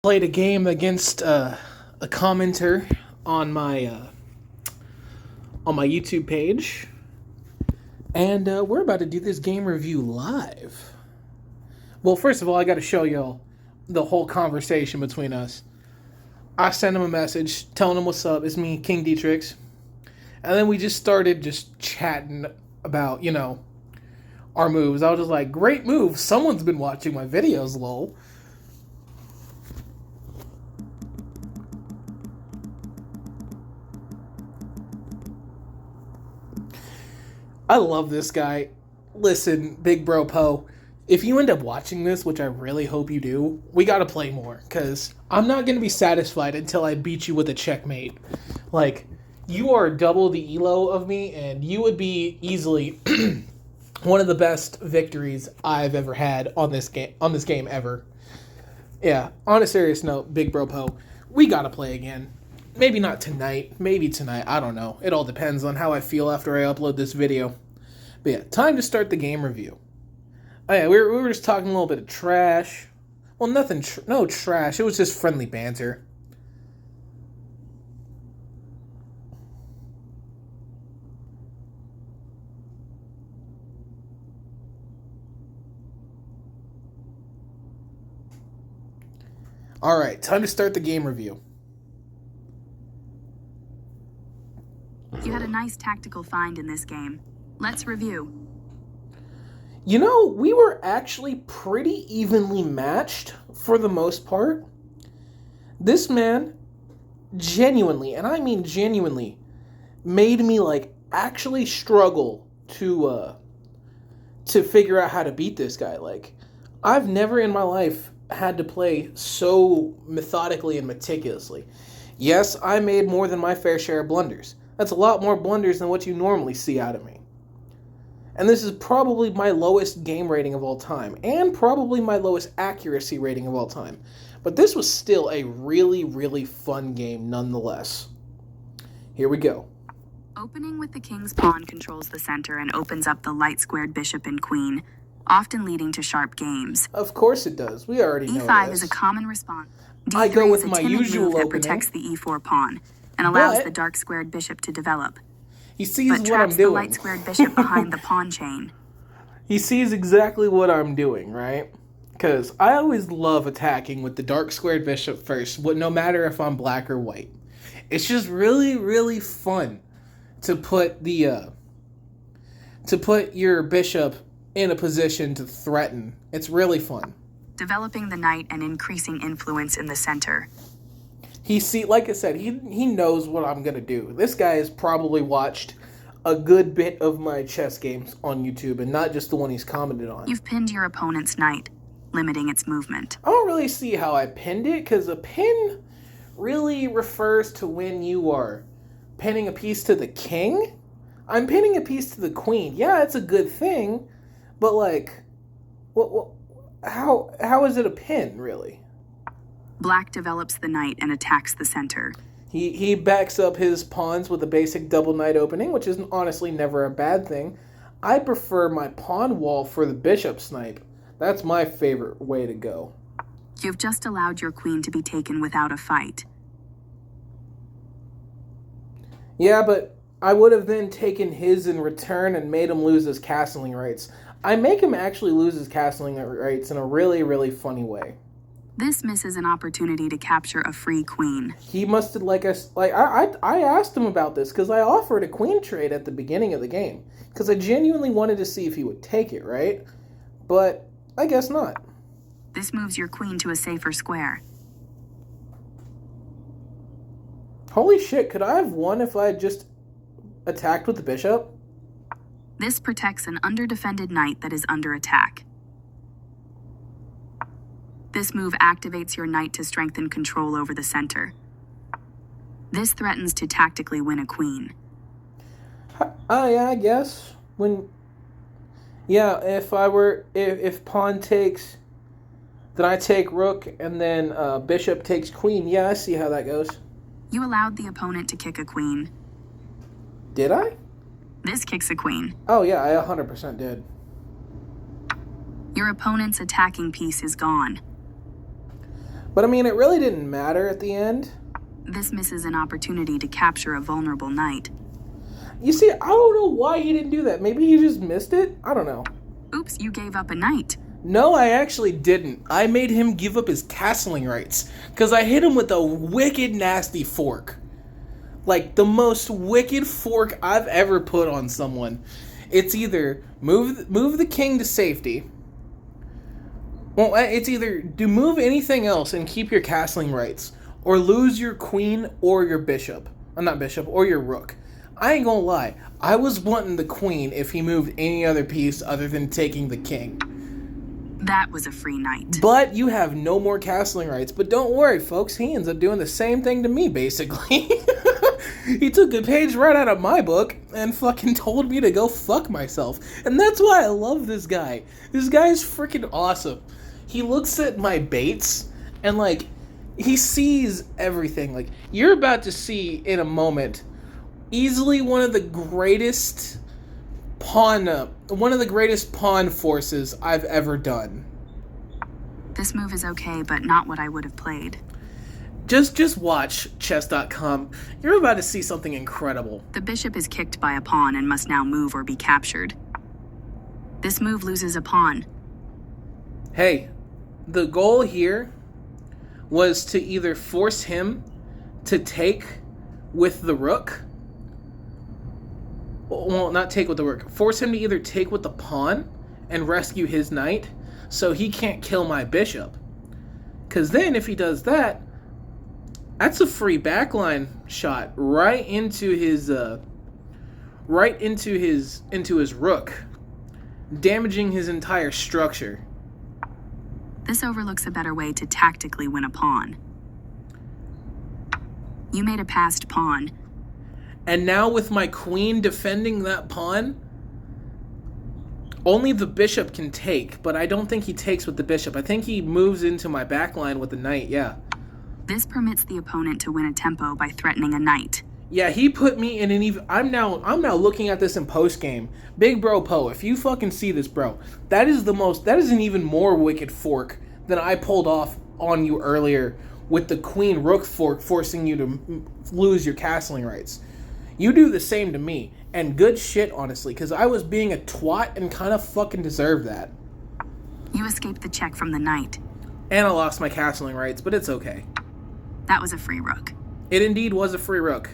Played a game against a commenter on my YouTube page, and we're about to do this game review live. Well, first of all, I got to show y'all the whole conversation between us. I sent him a message telling him what's up. It's me, King D-trix, and then we just started just chatting about our moves. I was just like, "Great move! Someone's been watching my videos, lol." I love this guy. Listen, Big Bro Poe, if you end up watching this, which I really hope you do, we gotta play more, because I'm not gonna be satisfied until I beat you with a checkmate. Like, you are double the elo of me, and you would be easily one of the best victories I've ever had on this game ever. Yeah, on a serious note, Big Bro Poe, we gotta play again. Maybe not tonight, maybe tonight, I don't know. It all depends on how I feel after I upload this video. But yeah, time to start the game review. Oh yeah, we were just talking a little bit of trash. Well, no trash, it was just friendly banter. Alright, time to start the game review. You had a nice tactical find in this game. Let's review. You know, we were actually pretty evenly matched for the most part. This man genuinely, and I mean genuinely, made me actually struggle to figure out how to beat this guy. Like, I've never in my life had to play so methodically and meticulously. Yes, I made more than my fair share of blunders. That's a lot more blunders than what you normally see out of me. And this is probably my lowest game rating of all time, and probably my lowest accuracy rating of all time. But this was still a really, really fun game nonetheless. Here we go. Opening with the king's pawn controls the center and opens up the light-squared bishop and queen, often leading to sharp games. Of course it does. We already know E5 this. is a common response. I go with D3 is my a timid usual move that opening. protects the E4 pawn and allows But the dark-squared bishop to develop, he sees but what I'm traps the doing. light-squared bishop behind the pawn chain. He sees exactly what I'm doing, right? Because I always love attacking with the dark squared bishop first, no matter if I'm black or white. It's just really, really fun to put your bishop in a position to threaten. It's really fun. Developing the knight and increasing influence in the center. Like I said, he knows what I'm gonna do. This guy has probably watched a good bit of my chess games on YouTube, and not just the one he's commented on. You've pinned your opponent's knight, limiting its movement. I don't really see how I pinned it, because a pin really refers to when you are pinning a piece to the king. I'm pinning a piece to the queen. Yeah, it's a good thing, but how is it a pin, really? Black develops the knight and attacks the center. He backs up his pawns with a basic double knight opening, which is honestly never a bad thing. I prefer my pawn wall for the bishop snipe. That's my favorite way to go. You've just allowed your queen to be taken without a fight. Yeah, but I would have then taken his in return and made him lose his castling rights. I make him actually lose his castling rights in a really, really funny way. This misses an opportunity to capture a free queen. He must have I asked him about this because I offered a queen trade at the beginning of the game because I genuinely wanted to see if he would take it, right? But I guess not. This moves your queen to a safer square. Holy shit, could I have won if I had just attacked with the bishop? This protects an underdefended knight that is under attack. This move activates your knight to strengthen control over the center. This threatens to tactically win a queen. Yeah, I guess. If pawn takes, then I take rook, and then bishop takes queen. Yeah, I see how that goes. You allowed the opponent to kick a queen. Did I? This kicks a queen. Oh yeah, I 100% did. Your opponent's attacking piece is gone. But I mean, it really didn't matter at the end. This misses an opportunity to capture a vulnerable knight. You see, I don't know why he didn't do that. Maybe he just missed it? I don't know. Oops, you gave up a knight. No, I actually didn't. I made him give up his castling rights. Because I hit him with a wicked nasty fork. Like, the most wicked fork I've ever put on someone. It's either move the king to safety. Well, it's either move anything else and keep your castling rights. Or lose your queen or your bishop. Not bishop, or your rook. I ain't gonna lie. I was wanting the queen if he moved any other piece other than taking the king. That was a free knight. But you have no more castling rights. But don't worry, folks. He ends up doing the same thing to me, basically. He took a page right out of my book and fucking told me to go fuck myself. And that's why I love this guy. This guy is freaking awesome. He looks at my baits and, like, he sees everything. Like, you're about to see in a moment easily one of the greatest pawn forces I've ever done. This move is okay, but not what I would have played. Just watch chess.com. You're about to see something incredible. The bishop is kicked by a pawn and must now move or be captured. This move loses a pawn. Hey, the goal here was to either force him to take with the rook. Well, not take with the rook. Force him to either take with the pawn and rescue his knight so he can't kill my bishop. Because then if he does that, that's a free backline shot right into his rook, damaging his entire structure. This overlooks a better way to tactically win a pawn. You made a passed pawn. And now with my queen defending that pawn, only the bishop can take, but I don't think he takes with the bishop. I think he moves into my backline with the knight, yeah. This permits the opponent to win a tempo by threatening a knight. Yeah, he put me in an even... I'm now looking at this in post-game. Big Bro Poe, if you fucking see this, bro, that is an even more wicked fork than I pulled off on you earlier with the queen rook fork forcing you to lose your castling rights. You do the same to me, and good shit, honestly, because I was being a twat and kind of fucking deserved that. You escaped the check from the knight. And I lost my castling rights, but it's okay. That was a free rook. It indeed was a free rook.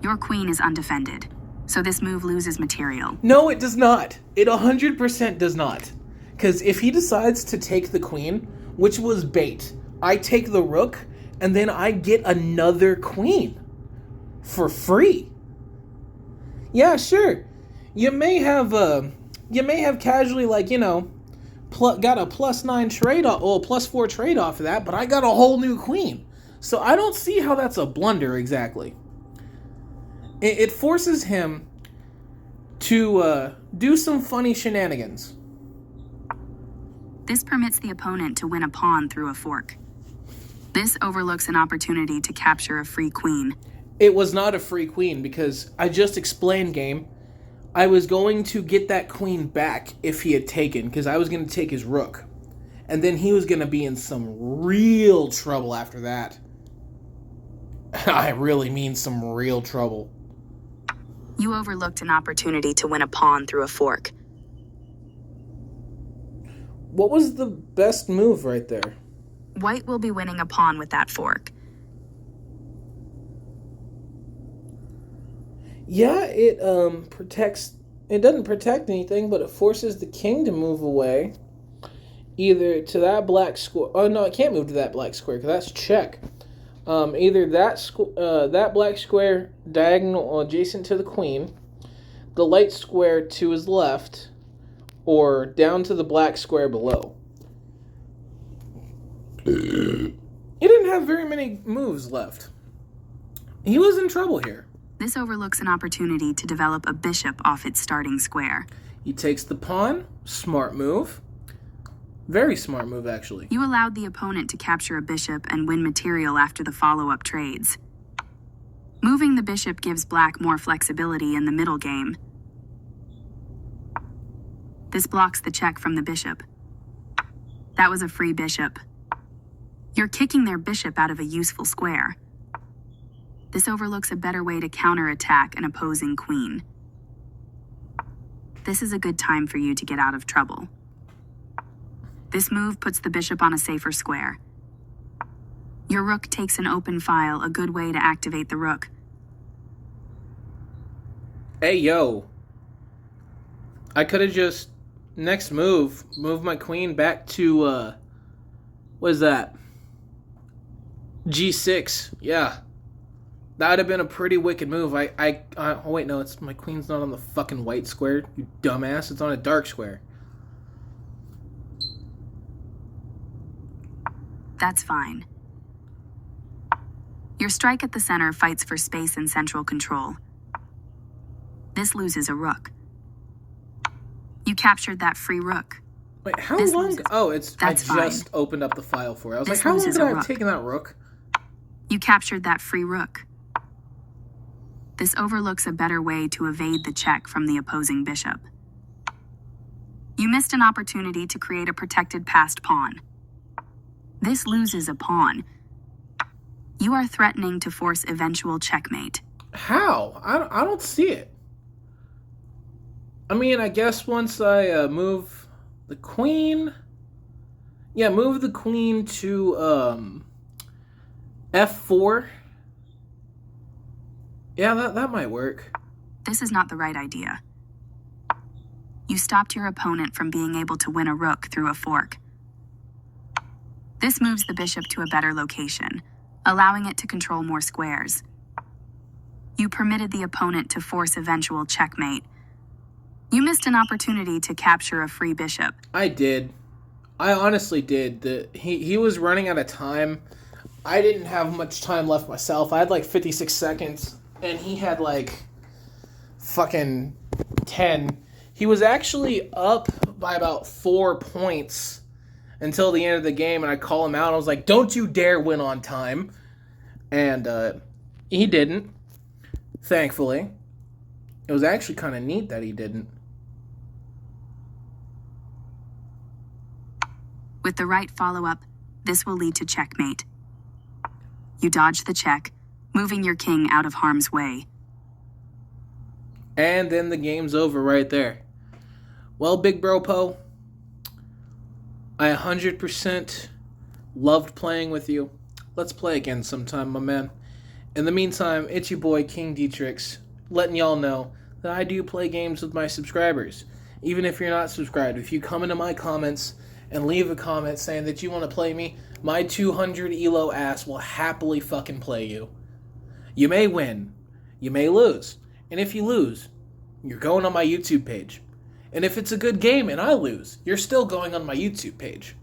Your queen is undefended, so this move loses material. No, it does not. It 100% does not. Because if he decides to take the queen, which was bait, I take the rook, and then I get another queen. For free. Yeah, sure. You may have casually, like, you know, got a +9 trade off, or +4 trade off of that, but I got a whole new queen. So I don't see how that's a blunder exactly. It forces him to do some funny shenanigans. This permits the opponent to win a pawn through a fork. This overlooks an opportunity to capture a free queen. It was not a free queen because I just explained, game. I was going to get that queen back if he had taken, because I was going to take his rook. And then he was going to be in some real trouble after that. I really mean some real trouble. You overlooked an opportunity to win a pawn through a fork. What was the best move right there? White will be winning a pawn with that fork. Yeah, it protects... It doesn't protect anything, but it forces the king to move away. Either to that black square... Oh, no, it can't move to that black square, because that's check. Either that black square diagonal adjacent to the queen, the light square to his left, or down to the black square below. He didn't have very many moves left. He was in trouble here. This overlooks an opportunity to develop a bishop off its starting square. He takes the pawn. Smart move. Very smart move, actually. You allowed the opponent to capture a bishop and win material after the follow-up trades. Moving the bishop gives black more flexibility in the middle game. This blocks the check from the bishop. That was a free bishop. You're kicking their bishop out of a useful square. This overlooks a better way to counterattack an opposing queen. This is a good time for you to get out of trouble. This move puts the bishop on a safer square. Your rook takes an open file, a good way to activate the rook. Hey, yo. I could have just, next move, moved my queen back to, what is that? G6. Yeah. That would have been a pretty wicked move. Oh wait, no, it's my queen's not on the fucking white square, you dumbass. It's on a dark square. That's fine. Your strike at the center fights for space and central control. This loses a rook. You captured that free rook. Wait, how long? Oh, I just opened up the file for it. I was like, how long could I have taken that rook? You captured that free rook. This overlooks a better way to evade the check from the opposing bishop. You missed an opportunity to create a protected passed pawn. This loses a pawn. You are threatening to force eventual checkmate. How? I don't see it. I mean, I guess once I move the queen... Yeah, move the queen to F4. Yeah, that might work. This is not the right idea. You stopped your opponent from being able to win a rook through a fork. This moves the bishop to a better location, allowing it to control more squares. You permitted the opponent to force eventual checkmate. You missed an opportunity to capture a free bishop. I did. I honestly did. He was running out of time. I didn't have much time left myself. I had like 56 seconds, and he had like fucking 10. He was actually up by about 4 points until the end of the game, and I call him out. I was like, don't you dare win on time. And he didn't, thankfully. It was actually kind of neat that he didn't. With the right follow-up, this will lead to checkmate. You dodge the check, moving your king out of harm's way. And then the game's over right there. Well, Big Bro Poe, I 100% loved playing with you. Let's play again sometime, my man. In the meantime, it's your boy, King D-trix, letting y'all know that I do play games with my subscribers. Even if you're not subscribed, if you come into my comments and leave a comment saying that you want to play me, my 200 elo ass will happily fucking play you. You may win. You may lose. And if you lose, you're going on my YouTube page. And if it's a good game and I lose, you're still going on my YouTube page.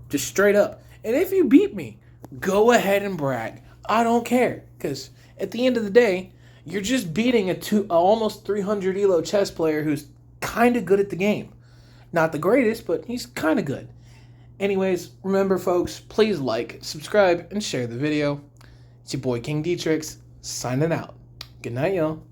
Just straight up. And if you beat me, go ahead and brag. I don't care. Because at the end of the day, you're just beating a almost 300 elo chess player who's kind of good at the game. Not the greatest, but he's kind of good. Anyways, remember folks, please like, subscribe, and share the video. It's your boy King D-trix, signing out. Good night, y'all.